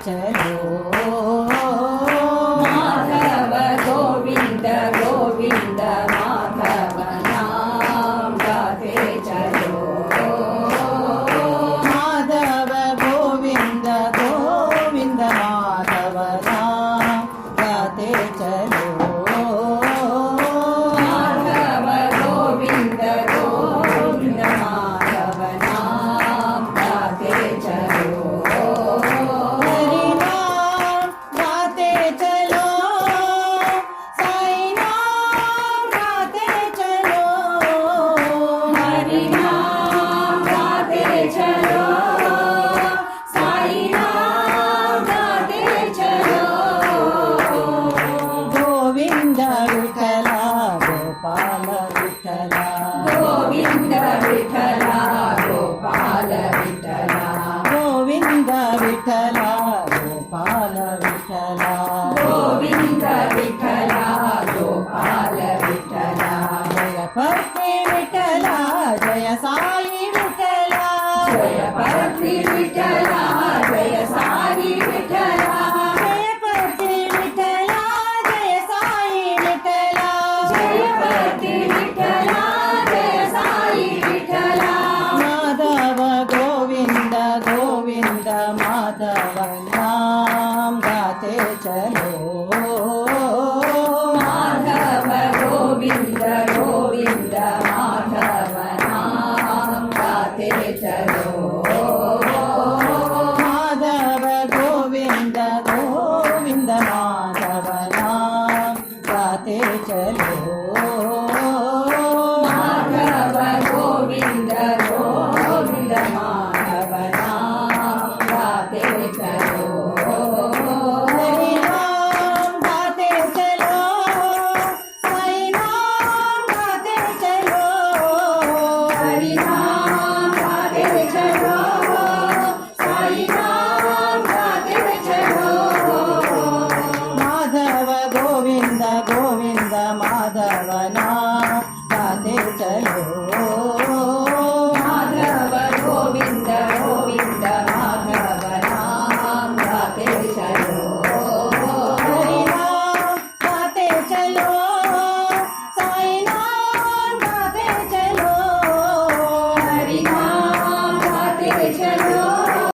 चलो माधव गोविंद गोविंद माधव नाम गाते चलो माधव गोविंद गोविंद माधव नाम गाते चलो माधव गोविंद गोविंद माधव नाम गाते चलो हरि नाम गाते चलो साई नाम गाते चलो हरि नाम गाते चलो साई नाम गाते चलो गोविंद विठला गोपाल विठला गोविंद विठला गोपाल विठला गोविंद विठला गोपाल विठला गोविंद विठला गोपाल विठला जय पत्नी विठला जय साई विठला जय पत्नी विठला जय साई विठला जय पत्नी विठला जय साई विठला जय पत्नी विठला जय साई विठला माधव गोविंद गोविंद माधव नाम गाते चलो